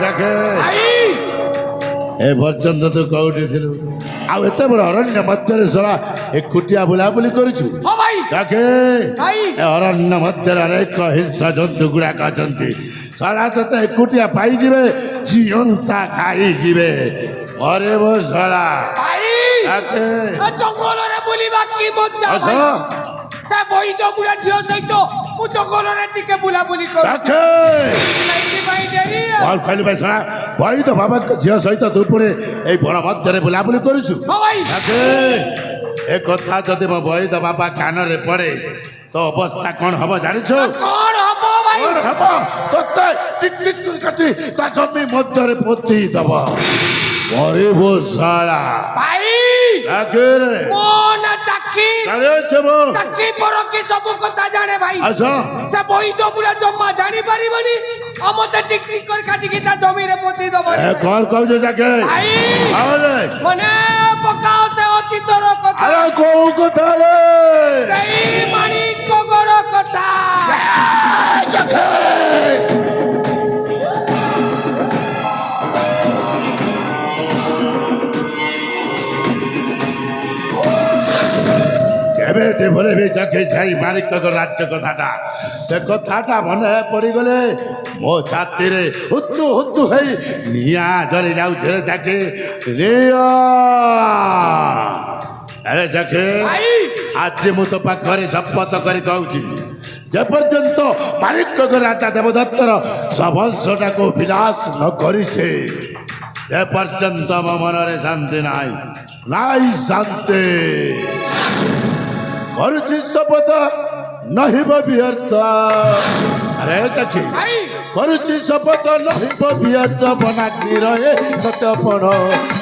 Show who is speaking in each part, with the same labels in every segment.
Speaker 1: দেখে এ পর্যন্ত তো কৌটি ছিল ଆଉ ଏତେ ବଡ ଅରଣ୍ୟ ମଧ୍ୟରେ ଶଳା ଏକୁଟିଆ ବୁଲାବୁଲି କରୁଛୁ ଦେଖେ ଏ ଅରଣ୍ୟ ମଧ୍ୟରେ ଅନେକ ହିଂସ୍ର ଜନ୍ତୁ ଗୁଡାକ ଅଛନ୍ତି ଶଳା ତତେ ଏକୁଟିଆ ପାଇଯିବେ ଜିଅନ୍ତା ଖାଇଯିବେ ମରିବ ଶଳା ଦେଖେ
Speaker 2: ଜଙ୍ଗଲରେ ବୁଲିବା କି ମଜା ତା ବୈଦ ବୁଢା ଝିଅ ସହିତ ମୁଁ ଜଙ୍ଗଲରେ ଟିକେ ବୁଲାବୁଲି କରୁ
Speaker 1: ଖାଲି ଭାଇ ଶଳା ବୈଦ ବାବାଙ୍କ ଝିଅ ସହିତ ତୁ ପୁଣି ଏଇ ବଣ ମଧ୍ୟରେ ବୁଲାବୁଲି କରୁଛୁ ଏ କଥା ଯଦି ମୋ ବୈଦ ବାବା କାନରେ ପଡେ ତ ଅବସ୍ଥା କଣ ହବ ଜାଣିଛୁ ହବ ତତେ ଟିକ ଟିକ କରି କାଟି ତା ଜମି ମଧ୍ୟରେ ପୋତି ଦବ ମରିବ ଶଳା
Speaker 2: ସବୁ କଥା ଜାଣେ ଭାଇ ସେ ବୈଦ ବୁଢା ଜମା ଜାଣି ପାରିବନି ଆଉ ମତେ ଟିକ ଟିକ କରି କାଟିକି ତା ଜମିରେ ପୋତି ଦବ
Speaker 1: କଣ କହୁଛୁ ଯାକେ
Speaker 2: ମନେ ପକାଅ ସେ ଅତୀତର କଥା
Speaker 1: କୋଉ କଥା
Speaker 2: ସେଇ ମାଣିକଗଡ କଥା
Speaker 1: ଏମିତି ଭୁଲି ବି ଯାକେ ସେଇ ମାଣିକଙ୍କ ରାଜ୍ୟ କଥାଟା ସେ କଥାଟା ମନେ ପଡ଼ିଗଲେ ମୋ ଛାତିରେ ହୁତୁ ହୁତୁ ହେଇ ନିଆଁ ଜରି ଯାଉଥିଲେ ଯାକେ ଆରେ ଯାକେ ଆଜି ମୁଁ ତୋ ପାଖରେ ଶପଥ କରି କହୁଛି ଯେପର୍ଯ୍ୟନ୍ତ ମାଣିକଙ୍କ ରାଜା ଦେବଦତ୍ତର ସବଂଶଟାକୁ ବିନାଶ ନ କରିଛେ ସେ ପର୍ଯ୍ୟନ୍ତ ମୋ ମନରେ ଶାନ୍ତି ନାହିଁ ଶାନ୍ତି କରୁଛି ଶପଥ ନହିବ ବ୍ୟର୍ଥ ଆରେ ଦେଖି କରୁଛି ଶପଥ ନହିବ ବ୍ୟର୍ଥ ବନାଗ୍ନି ରହେ ସତ୍ୟପଣ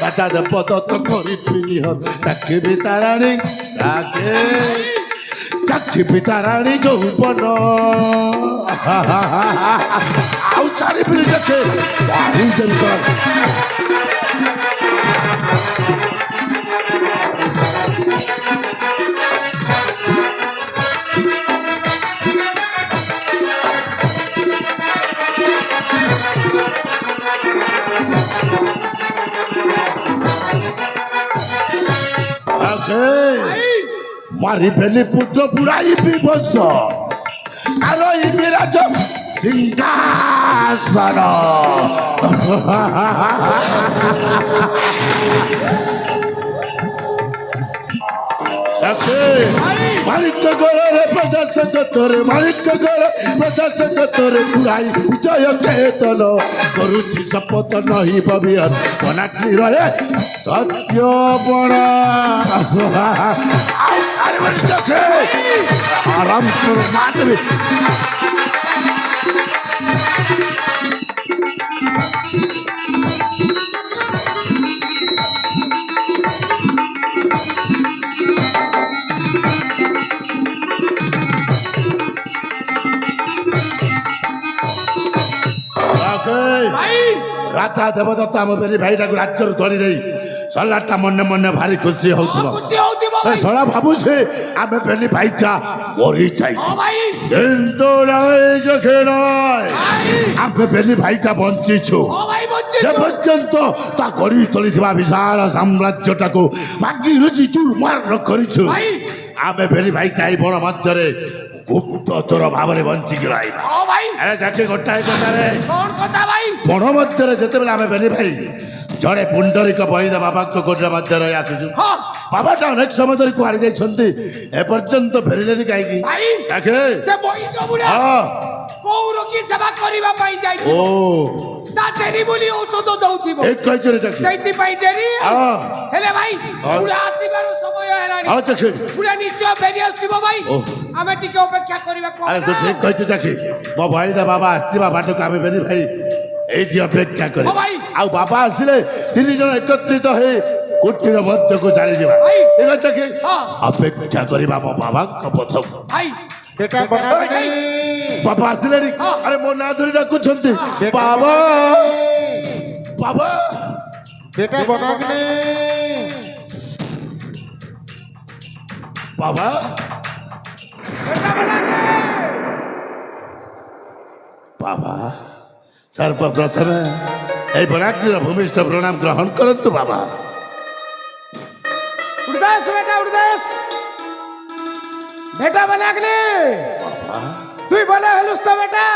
Speaker 1: ରାଜା ଦେବଦତ୍ତ କରିଥିଲି ଚାକିବି ତାରାଣୀ ଚାକିବି ତାରାଣୀ ଯୌବନ ଆଉ ଚାରିବିରି ଦେଖେ মারিবেলি পুত্র পুরাইবি বংশ আরোইবি রাজ সিংহাসন মালিক গড়ে প্রশাসক তোরে মালিক গড়ে প্রশাসক তোরে পুরাই বিজয় কেতন করুছি শপথ নহিব বিহন বনাগ্নি রহে সত্য বণ দেখে আরাম করে মারবে রাজা দেবদত্ত ଆମ ବେଲି ଭାଇଟାକୁ ରାଜ୍ୟରୁ ଧରି ଦେଇ ସଲାଟା ମନେ ମନେ ଭାରି ଖୁସି ହଉଥିବ ସେ ସଲା ଭାବୁଛି ଆମେ ବେଲି ଭାଇଟା ମରିଯାଇଛି କିନ୍ତୁ ଆମେ ବେଲି ଭାଇଟା ବଞ୍ଚିଛୁ ଯେ ପର୍ଯ୍ୟନ୍ତ ତା ଗଢ଼ି ତୋଳିଥିବା ବିଶାଳ ସାମ୍ରାଜ୍ୟଟାକୁ ମାଗି ରୁଚି ଚୁରମାର କରିଛୁ ଆମେ ବେଲି ଭାଇଟା ଏଇ ବଣ ମଧ୍ୟରେ ଗୁପ୍ତ ଚୋର ଭାବରେ ବଞ୍ଚିକି ରହିବା ଯାକେ ଗୋଟାଏ କଥାରେ ବଣ ମଧ୍ୟରେ ଯେତେବେଳେ ଆମେ ବେଲି ଭାଇ ଜଣେ ପୁଣ୍ଡରିକ ବୈଦ ବାବାଙ୍କ ଗୋଡ ମଧ୍ୟରେ ରହି ଆସୁଛୁ ବାବାଟା ଅନେକ ସମୟ ଧରି କୁଆଡେ ଯାଇଛନ୍ତି ଏପର୍ଯ୍ୟନ୍ତ ଫେରିଲେନି କାହିଁକି
Speaker 2: ସେବା କରିବା ପାଇଁ ଯାଇଛି ତା ଡେରି ବୋଲି ଔଷଧ ଦଉଥିବ ସେଇଥିପାଇଁ ଡେରି ହେଲେ ଭାଇ ପୁରା ଆସିବାର ସମୟ ହେଲାଣି ପୁରା ନିଶ୍ଚୟ ଫେରି ଆସିଥିବ ଭାଇ ଆମେ ଟିକେ ଅପେକ୍ଷା କରିବାକୁ
Speaker 1: ତୁ ଠିକ କହିଛୁ ଚାକି ମୋ ବୈଦ ବାବା ଆସିବା ବାଟକୁ ଆମେ ବେଲି ଭାଇ এইটি অপেক্ষা করে ଆଉ ବାବା ଆସିଲେ ତିନି ଜଣ ଏକତ୍ରିତ ହେଇ କୁଟୀର ମଧ୍ୟକୁ ଚାଲିଯିବା ଠିକ ଅଛି କି ଅପେକ୍ଷା କରିବା ମୋ ବାବାଙ୍କ ପଥକୁ ବାବା ଆସିଲେଣି ଆରେ ମୋ ନାଁ ଧରି ଡାକୁଛନ୍ତି ବାବା ବାବା ବାବା ବାବା सर्वप्रथम এই বনাগ্নির ভূমিষ্ঠ প্রণাম গ্রহণ করন্তু বাবা।
Speaker 3: উড়দাস বেটা উড়দাস, বেটা বনাগ্নি তুই বলে হেলুস তো বেটা।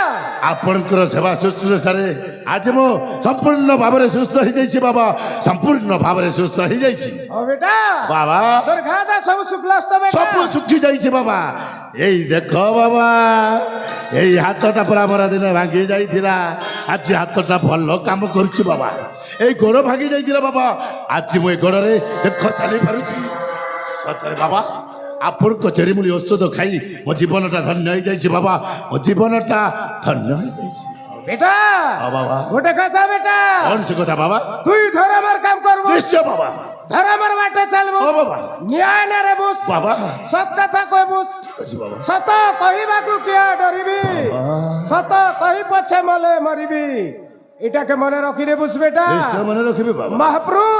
Speaker 1: ଆପଣଙ୍କର ସେବା ଶୁଶ୍ରୂଷାରେ ଆଜି ମୁଁ ସମ୍ପୂର୍ଣ୍ଣ ଭାବରେ ସୁସ୍ଥ ହେଇଯାଇଛି ବାବା, ସମ୍ପୂର୍ଣ୍ଣ ଭାବରେ ସୁସ୍ଥ ହେଇଯାଇଛି
Speaker 3: ও বেটা
Speaker 1: ବାବା।
Speaker 3: তোর ঘা দা সব শুকলাস তো বেটা।
Speaker 1: ସବୁ ଶୁଖି ଯାଇଛି ବାବା। ଏଇ ଦେଖ ବାବା, ଏଇ ହାତଟା ପରା ମୋର ଦିନ ଭାଙ୍ଗି ଯାଇଥିଲା, ଆଜି ହାତଟା ଭଲ କାମ କରୁଛି ବାବା। ଏଇ ଗୋଡ଼ ଭାଙ୍ଗି ଯାଇଥିଲା ବାବା, ଆଜି ମୁଁ ଏ ଗୋଡ଼ରେ ଦେଖ ଚାଲି ପାରୁଛି। ସତରେ ବାବା ଆପଣଙ୍କ ଚେରିମୂଳି ଔଷଧ ଖାଇ ମୋ ଜୀବନଟା ଧନ୍ୟ ହେଇଯାଇଛି ବାବା, ମୋ ଜୀବନଟା ଧନ୍ୟ ହେଇଯାଇଛି।
Speaker 3: বেটা
Speaker 1: ହଁ ବାବା।
Speaker 3: গোটে কথা বেটা,
Speaker 1: କଣ ସେ কথা ବାବା?
Speaker 3: তুই ধরামার কাম করবো,
Speaker 1: ନିଶ୍ଚୟ ବାବା।
Speaker 3: ধরামার বাটে চালবো,
Speaker 1: ହଁ বাবা।
Speaker 3: ন্যায় না রে বুঝ,
Speaker 1: ବାବା
Speaker 3: সত কথা কইবুস,
Speaker 1: ଅଛି ବାବା।
Speaker 3: সত কহিবাকু কিয়া ডরিবি, সত কহি পছে মলে মরিবি। এটাকে মনে রাখি রে বুঝ বেটা।
Speaker 1: ନିଶ୍ଚୟ ମନେ ରଖିବି ବାବା।
Speaker 3: মহাপ্রভু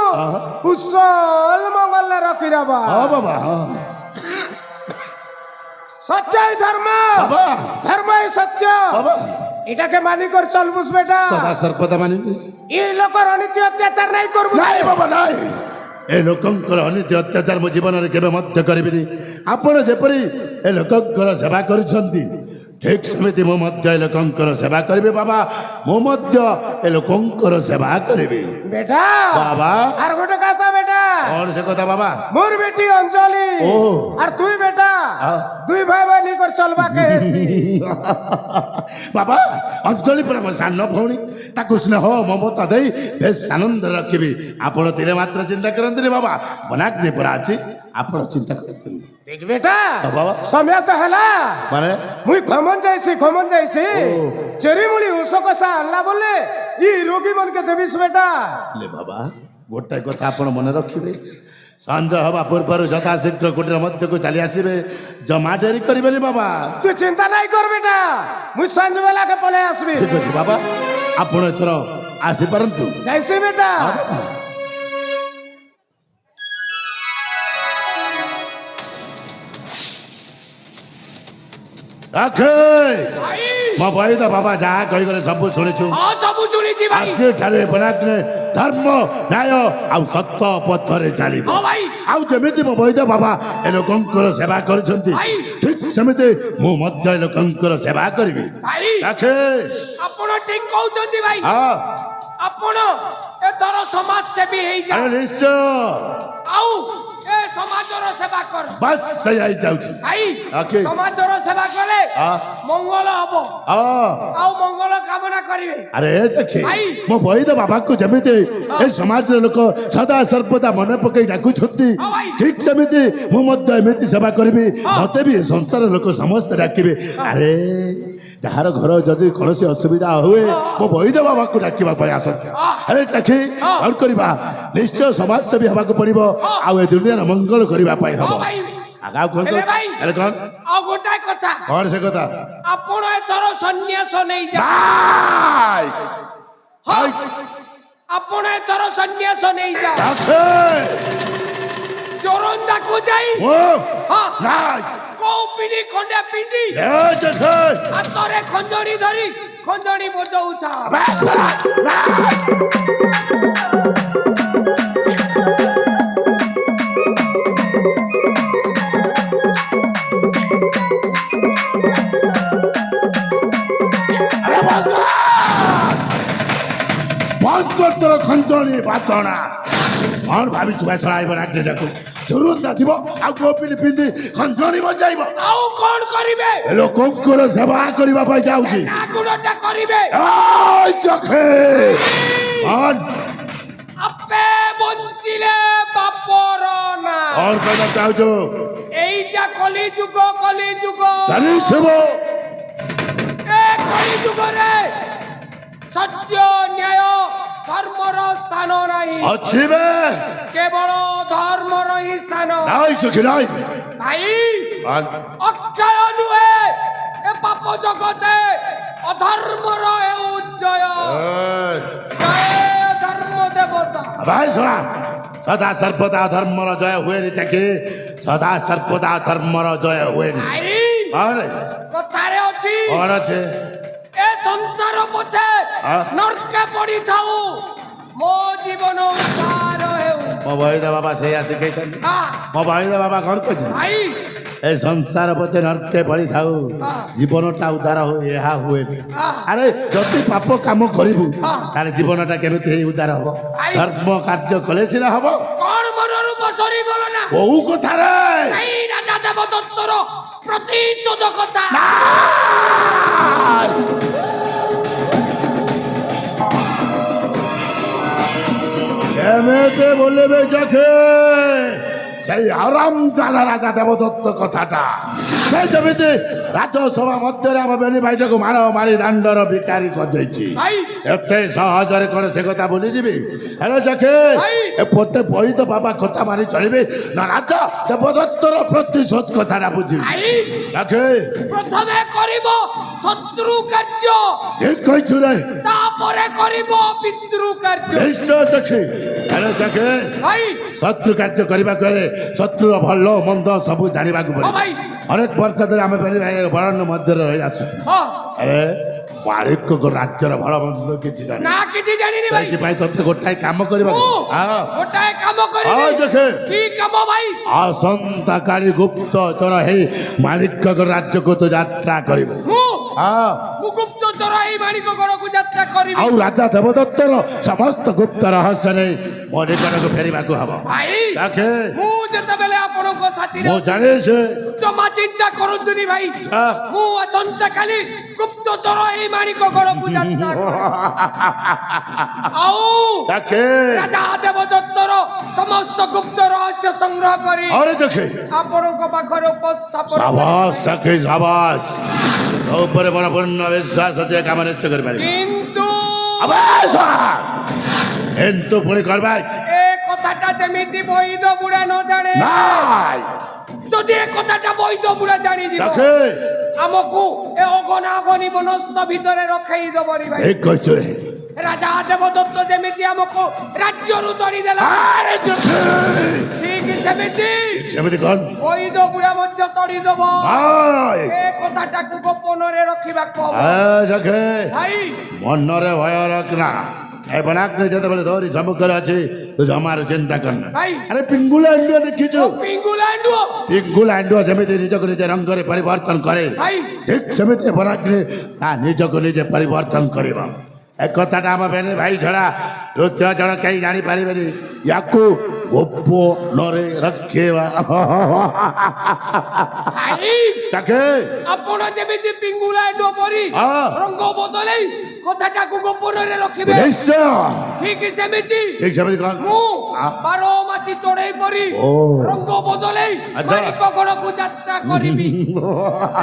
Speaker 3: কুশল মঙ্গল রাখি রাবা।
Speaker 1: ହଁ ବାବା। ହଁ
Speaker 3: সত্যই ধর্ম,
Speaker 1: বাবা।
Speaker 3: ধর্মই সত্য,
Speaker 1: বাবা
Speaker 3: এটাকে মানি কর চলবুস বেটা।
Speaker 1: ସଦା ସର୍ବଦା ମାନିବି।
Speaker 3: এই লোকের অনীতি অত্যাচার নাই করবু।
Speaker 1: ନାଇଁ ବାବା ନାଇଁ, ଏ ଲୋକଙ୍କର ଅନୀତି ଅତ୍ୟାଚାର ମୋ ଜୀବନରେ କେବେ ମଧ୍ୟ କରିବିନି। ଆପଣ ଯେପରି ଏ ଲୋକଙ୍କର ସେବା କରୁଛନ୍ତି, ଠିକ୍ ସେମିତି ମୁଁ ମଧ୍ୟ ଏ ଲୋକଙ୍କର ସେବା କରିବି ବାବା। ମୁଁ ମଧ୍ୟ ଏ ଲୋକଙ୍କର ସେବା କରିବି
Speaker 3: বেটা
Speaker 1: বাবা।
Speaker 3: আর গোটে কথা বেটা,
Speaker 1: କଣ ସେ କଥା ବାବା?
Speaker 3: মোর বেটি অঞ্জলি
Speaker 1: ও।
Speaker 3: আর তুই বেটা
Speaker 1: আ।
Speaker 3: দুই ভাই ভাই কর চলবা কে হেসি।
Speaker 1: ବାବା ଅଞ୍ଜଳି ପରା ମୋ ସାନ ଭଉଣୀ, ତାକୁ ସ୍ନେହ ମମତା ଦେଇ ବେଶ ଆନନ୍ଦରେ ରଖିବି। ଆପଣ ଥିଲେ ମାତ୍ର ଚିନ୍ତା କରନ୍ତୁନି ବାବା, ବନାଗ୍ନି ପରା ଅଛି, ଆପଣ চিন্তা କରନ୍ତୁନି।
Speaker 3: দেখ বেটা
Speaker 1: বাবা।
Speaker 3: সময় তো হেলা,
Speaker 1: মানে
Speaker 3: মুই খমন যাইছি
Speaker 1: ও।
Speaker 3: চেরিমুড়ি উষকষা আল্লাহ বলে ই রোগী মনকে দেবিস বেটা।
Speaker 1: ହେଲେ ବାବା ଗୋଟାଏ କଥା ଆପଣ ମନେ ରଖିବେ, ସଞ୍ଜ ହେବା ପୂର୍ବରୁ ଯଥାଶୀଘ୍ର କୁଟୀର ମଧ୍ୟକୁ ଚାଲି ଆସିବେ, ଜମା ଡେରି କରିବେନି ବାବା।
Speaker 3: তুই চিন্তা নাই কর বেটা, মুই সঞ্জবেলাকে পলে আসবি।
Speaker 1: ଠିକ ଅଛି ବାବା, ଆପଣ ଏଥର ଆସିପାରନ୍ତୁ।
Speaker 3: যাইছি বেটা।
Speaker 1: ଆଖେ
Speaker 2: ଭାଇ
Speaker 1: ମୋ ବୈଦ ବାବା ଯାହା କହିଗଲେ ସବୁ ଶୁଣିଛୁ।
Speaker 2: ହଁ ସବୁ ଶୁଣିଛି ଭାଇ।
Speaker 1: ଆଜିଠାରୁ ବନାଗ୍ନି ଧର୍ମ ନ୍ୟାୟ ଆଉ ସତ ପଥରେ ଚାଲିବ।
Speaker 2: ହଁ ଭାଇ।
Speaker 1: ଆଉ ଯେମିତି ମୋ ବୈଦ ବାବା ଏ ଲୋକଙ୍କର ସେବା କରୁଛନ୍ତି,
Speaker 2: ଭାଇ।
Speaker 1: ଠିକ ସେମିତି ମୁଁ ମଧ୍ୟ ଏ ଲୋକଙ୍କର ସେବା କରିବି।
Speaker 2: ଭାଇ
Speaker 1: ଆଖେ
Speaker 2: ଆପଣ ଠିକ କହୁଛନ୍ତି ଭାଇ।
Speaker 1: ହଁ
Speaker 2: ଆପଣ ଏଥର ସମାଜ ସେବୀ ହେଇଯାଅ,
Speaker 1: ଆରେ ନିଶ୍ଚୟ,
Speaker 2: ଆଉ ଏ ସମାଜର ସେବା କର
Speaker 1: ବାସ୍ ସେୟା ହିଁ ଯାଉଛି।
Speaker 2: ଭାଇ।
Speaker 1: ଓକେ।
Speaker 2: ସମାଜର ସେବା କଲେ
Speaker 1: ହଁ
Speaker 2: ମଙ୍ଗଳ ହବ,
Speaker 1: ହଁ
Speaker 2: ଆଉ ମଙ୍ଗଳ କାମନା କରିବେ।
Speaker 1: ଆରେ ଦେଖେ
Speaker 2: ଭାଇ।
Speaker 1: ମୋ ବୈଦ ବାବାଙ୍କୁ ଯେମିତି ଏ ସମାଜର ଲୋକ ସଦା ସର୍ବଦା ମନେ ପକେଇ ଡାକୁଛନ୍ତି,
Speaker 2: ହଁ ଭାଇ।
Speaker 1: ଠିକ ସେମିତି ମୁଁ ମଧ୍ୟ ଏମିତି ସେବା କରିବି। ମତେ ବି ଏ ସଂସାର ଲୋକ ସମସ୍ତେ ଡାକିବେ। ଆରେ ଯାହାର ଘର ଯଦି କୌଣସି ଅସୁବିଧା ହୁଏ, ମୋ ବୈଦ ବାବାଙ୍କୁ ଡାକିବା ପାଇଁ ଆସନ୍ତି। ଆରେ ଦେଖି କଣ କରିବା, ନିଶ୍ଚୟ ସମାଜସେବୀ ହେବାକୁ ପଡିବ, ଆଉ ଏ ଦୁନିଆର ମଙ୍ଗଳ କରିବା ପାଇଁ ହବ।
Speaker 2: ହଁ ଭାଇ।
Speaker 1: ଆଉ କଣ
Speaker 2: ହେଲେ ଭାଇ।
Speaker 1: ଆରେ କଣ
Speaker 2: ଆଉ ଗୋଟାଏ କଥା,
Speaker 1: କଣ ସେ କଥା?
Speaker 2: ଆପଣ ଏଥର ସନ୍ନ୍ୟାସ ନେଇଯାଅ।
Speaker 1: ନାଇଁ!
Speaker 2: ହଁ,
Speaker 1: ଆଇ!
Speaker 2: ଆପଣ ଏଥର ସନ୍ନ୍ୟାସ ନେଇଯାଅ।
Speaker 1: ଆଖେ!
Speaker 2: ଜୋରନ୍ଦାକୁ ଯାଇ
Speaker 1: ଓ!
Speaker 2: ହଁ
Speaker 1: ନାଇଁ!
Speaker 2: କୋଉ ପିଢି ଖଣ୍ଡେ ପିନ୍ଧି
Speaker 1: ଏ ଦେଖେ!
Speaker 2: ହାତରେ ଖଞ୍ଜଣି ଧରି ଖଞ୍ଜଣି ବଜଉଥା।
Speaker 1: বন্ধ কর তোর খঞ্জনি বাতনা। কଣ ଭାବିଛୁ ଭାଇ ଶଳାଇବ ନାଟିଟାକୁ? ଜୋରନ୍ଦା ଥିବ ଆଉ ଗୋପିନି ପିନ୍ଧି ଖଞ୍ଜଣି ବଜାଇବ।
Speaker 2: ଆଉ କଣ କରିବେ?
Speaker 1: ଲୋକଙ୍କର ସେବା କରିବା ପାଇଁ ଯାଉଛି।
Speaker 2: ନାଗୁଣଟା କରିବେ।
Speaker 1: ଏଇ ଚଖେ! କଣ
Speaker 2: ଆପେ ବଞ୍ଚିଲେ ବାପର ନା।
Speaker 1: କଣ କହିବାକୁ ଚାହୁଁଛୁ?
Speaker 2: এইটা কলিযুগ কলিযুগ।
Speaker 1: ଜାଣିଥିବ
Speaker 2: এ কলিযুগরে সত্য ন্যায় ধর্মর স্থান নাই,
Speaker 1: ଅଛି ବେ
Speaker 2: কেবল ধর্মর হি স্থান।
Speaker 1: ନାଇଁ ଚଖି ନାଇଁ।
Speaker 2: ভাই
Speaker 1: କଣ?
Speaker 2: অক্ষয় নুহে এ পাপ জগতে অধর্মর এ উজ্জয়।
Speaker 1: ଏଇ,
Speaker 2: জয় ধর্ম দেবতা।
Speaker 1: ଭାଇ ଶୁଣା, ସଦା ସର୍ବଦା ଧର୍ମର ଜୟ ହୁଏନି ଚାକି, ସଦା ସର୍ବଦା ଧର୍ମର ଜୟ ହୁଏନି।
Speaker 2: ভাই
Speaker 1: କଣ
Speaker 2: কথারে অছি
Speaker 1: କଣ ଅଛି?
Speaker 2: এ সংসার পছে ନର୍କେ ପଡ଼ିଥାଉ ମୋ ଜୀବନ ଉଦ୍ଧାର ହେଉ।
Speaker 1: ମୋ ବୈଦ ବାବା ସେଇଆ ଶିଖେଇଛନ୍ତି। ମୋ ବୈଦ ବାବା କ'ଣ କହିଛନ୍ତି?
Speaker 2: ଭାଇ
Speaker 1: ଏ ସଂସାର ପଛେ ନର୍କେ ପଡ଼ିଥାଉ ଜୀବନଟା ଉଦ୍ଧାର ହୁଏ, ଏହା ହୁଏନି। ଆରେ ଯଦି ପାପ କାମ କରିବୁ ତାହେଲେ ଜୀବନଟା କେମିତି ହେଇ ଉଦ୍ଧାର ହବ? ଧର୍ମ କାର୍ଯ୍ୟ କଲେ ସିନା ହବ।
Speaker 2: କ'ଣ ମନରୁ ବସରିଗଲ ନା
Speaker 1: କୋଉ କଥାରେ?
Speaker 2: ସେଇ ରାଜା ଦେବଦତ୍ତର ପ୍ରତିଶୋଧ କଥା।
Speaker 1: এমএতে বলবে যাকে সেই আরামজাদা রাজা দেবদত্ত কথাটা সে যেମିତି ରାଜସଭା ମଧ୍ୟରେ ଆମ ବେନି ଭାଇଟାକୁ ମାର ମାରି ଦାଣ୍ଡର ଭିକାରୀ ସଜେଇଛି।
Speaker 2: ଭାଇ
Speaker 1: ଏତେ ସହଜରେ କଣ ସେ କଥା ଭୁଲିଯିବି? ହେଲେ ଯାକେ ଏପଟେ ବୈଦ ବାବା କଥା ମାନି ଚଳିବେ ନା ରାଜା ଦେବଦତ୍ତର ପ୍ରତିଶୋଧ କଥାଟା ବୁଝିବି?
Speaker 2: ଭାଇ
Speaker 1: ଯାକେ
Speaker 2: ପ୍ରଥମେ କରିବ ଶତ୍ରୁ କାର୍ଯ୍ୟ,
Speaker 1: ଠିକ କହିଛୁ ରେ,
Speaker 2: ତାପରେ କରିବ ପିତୃ କାର୍ଯ୍ୟ।
Speaker 1: ନିଶ୍ଚୟ ଯାକେ। ହେଲେ ଯାକେ
Speaker 2: ଭାଇ
Speaker 1: ଶତ୍ରୁ କାର୍ଯ୍ୟ କରିବାକୁ ହେଲେ ଶତ୍ରୁର ଭଲ ମନ୍ଦ ସବୁ ଜାଣିବାକୁ
Speaker 2: ହଁ
Speaker 1: ପଡ଼ିବ।
Speaker 2: ଭାଇ
Speaker 1: ଅନେକ ବର୍ଷ ଧରି ଆମେ ବରଣ ମଧ୍ୟରେ ରହି ଆସୁଛୁ।
Speaker 2: ହଁ
Speaker 1: ଆରେ ମାଳିକ ରାଜ୍ୟର ଭଲ ମନ୍ଦ କିଛି ଜାଣି
Speaker 2: ନା କିଛି ଜାଣିନି ଭାଇ।
Speaker 1: ସେଇଥିପାଇଁ ତତେ ଗୋଟାଏ କାମ କରିବାକୁ
Speaker 2: ଗୋଟାଏ କାମ
Speaker 1: ହଁ
Speaker 2: କରିବି।
Speaker 1: ଦେଖେ
Speaker 2: କି କାମ ଭାଇ?
Speaker 1: ଆସନ୍ତାକାଲି ଗୁପ୍ତଚର ହେଇ ମାଳିକ ରାଜ୍ୟକୁ ତୁ ଯାତ୍ରା କରିବୁ।
Speaker 2: ମୁଁ ଗୁପ୍ତଚର ଏଇ ମାଣିକ ଗଡ଼କୁ ଯାତ୍ରା କରିବି।
Speaker 1: ଆଉ ରାଜା ଦେବଦତ୍ତର ସମସ୍ତ ଗୁପ୍ତ ରହସ୍ୟ ନେଇ ମୋ ନିକଟକୁ ଫେରିବାକୁ ହବ।
Speaker 2: ଭାଇ
Speaker 1: ଦେଖେ
Speaker 2: ମୁଁ ଯେତେବେଳେ ଆପଣଙ୍କ ସାଥିରେ
Speaker 1: ମୁଁ ଜାଣିଛି
Speaker 2: ଜମା ଚିନ୍ତା କରନ୍ତୁନି ଭାଇ। ମୁଁ ଆସନ୍ତା କାଲି ଗୁପ୍ତଚର ଏଇ ମାଣିକ ଗଡ଼କୁ ଯାତ୍ରା କରିବି। ଆଉ
Speaker 1: ଦେଖେ
Speaker 2: ରାଜା ଦେବଦତ୍ତର ସମସ୍ତ ଗୁପ୍ତ ରହସ୍ୟ ସଂଗ୍ରହ କରି
Speaker 1: ଆରେ ଦେଖେ
Speaker 2: ଆପଣଙ୍କ ପାଖରେ ଉପସ୍ଥାପନ
Speaker 1: ସାବାସ ଦେଖେ ସାବାସ ତୋ ଉପରେ ମୋର ପୂର୍ଣ୍ଣ ବିଶ୍ୱାସ ଅଛି, କାମ ନିଶ୍ଚୟ କରିପାରିବି। କିନ୍ତୁ ପୁଣି କରିବା
Speaker 2: ଏ କଥାଟା ଯେମିତି ବୈଦ ବୁଢ଼ା ନ ଜାଣେ।
Speaker 1: ନାଇଁ
Speaker 2: ଯଦି ଏ କଥାଟା ବୈଦ ବୁଢ଼ା ଜାଣିଯିବ
Speaker 1: ଦେଖେ
Speaker 2: ଆମକୁ ଏ ଅଗନା ଅଗନି ବନସ୍ତ ଭିତରେ ରଖେଇ ଦବନି ଭାଇ।
Speaker 1: ଠିକ କହିଛୁ ରେ।
Speaker 2: ରାଜା ଦେବଦତ୍ତ ଯେମିତି ଆମକୁ ରାଜ୍ୟରୁ ତଡ଼ିଦେଲା,
Speaker 1: ଆରେ ଦେଖେ
Speaker 2: ଠିକ ସେମିତି
Speaker 1: ସେମିତି କଣ
Speaker 2: ବୈଦ ବୁଢ଼ା ମଧ୍ୟ ତଡ଼ିଦବ।
Speaker 1: ଆଏ
Speaker 2: ଏ କଥାଟାକୁ ଗୋପନରେ ରଖିବାକୁ ହବ
Speaker 1: ଦେଖେ
Speaker 2: ଭାଇ।
Speaker 1: ମନରେ ଭୟ ରଖନା। ଏ ବନାଗ୍ନି ଯେତେବେଳେ ଧରି ସମ୍ମୁଖରେ ଅଛି ତୁ ଜମାରୁ ଚିନ୍ତା କରନା।
Speaker 2: ଭାଇ
Speaker 1: ଆରେ ପିଙ୍ଗୁଲା ଇଣ୍ଡିଆ ଦେଖିଛୁ?
Speaker 2: ପିଙ୍ଗୁଲାଣ୍ଡୁ
Speaker 1: ପିଙ୍ଗୁଲା ଇଣ୍ଡିଆ ଯେମିତି ନିଜକୁ ନିଜେ ରଙ୍ଗରେ ପରିବର୍ତ୍ତନ କରେ
Speaker 2: ଭାଇ
Speaker 1: ଠିକ ସେମିତି ବନାଗ୍ନି ତା ନିଜକୁ ନିଜେ ପରିବର୍ତ୍ତନ କରିବ। ଏ କଥାଟା ଆମ ବେନି ଭାଇ ଛଡ଼ା ତୃତୀୟ ଜଣ କେହି ଜାଣିପାରିବେନି। ୟାକୁ ଗୋପନରେ ରଖିବା।
Speaker 2: ଭାଇ
Speaker 1: ତାକେ
Speaker 2: ଆପଣ ଯେମିତି ପିଙ୍ଗୁଲାଣ୍ଡୁ ପରି ରଙ୍ଗ ବଦଳେଇ କଥାଟାକୁ ଗୋପନରେ ରଖିବେ,
Speaker 1: ନିଶ୍ଚୟ
Speaker 2: ଠିକ ସେମିତି
Speaker 1: ଠିକ ସେମିତି କଣ
Speaker 2: ମୁଁ 12 ମାସି ଚଢ଼େଇ ପରି
Speaker 1: ଓ।
Speaker 2: ରଙ୍ଗ ବଦଳେଇ
Speaker 1: ଆଚ୍ଛା।
Speaker 2: ମାଣିକ ଗଡ଼କୁ ଯାତ୍ରା କରିବି।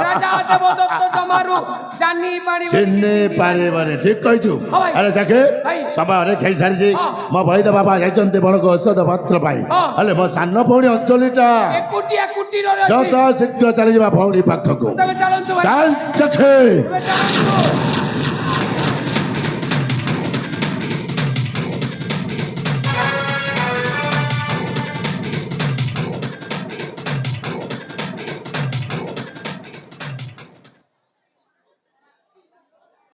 Speaker 2: ରାଜା ଦେବଦତ୍ତ ଜମାରୁ ଜାନି ପାଣି
Speaker 1: ଚିହ୍ନି ପାରିବନି। ଠିକ କହିଛୁ।
Speaker 2: ହଁ ଭାଇ।
Speaker 1: ଆରେ ଦେଖେ
Speaker 2: ଭାଇ।
Speaker 1: ସମୟରେ ଖାଇସାରିଛି।
Speaker 2: ହଁ।
Speaker 1: ମୋ ବୈଦ ବାବା ଯାଇଛନ୍ତି ବଣକୁ ଔଷଧ ପତ୍ର ପାଇଁ।
Speaker 2: ହଁ।
Speaker 1: ହେଲେ ମୋ ସାନ ଭଉଣୀ ଅଞ୍ଚଳିଟା
Speaker 2: ଏକୁଟିଆ କୁଟୀରରେ ଅଛି।
Speaker 1: ଯଥା ଶୀଘ୍ର ଚାଲିଯିବା ଭଉଣୀ ପାଖକୁ।
Speaker 2: ତମେ ଚାଲନ୍ତୁ ଭାଇ,
Speaker 1: ଚାଲ ଦେଖେ
Speaker 2: ତମେ ଚାଲନ୍ତୁ।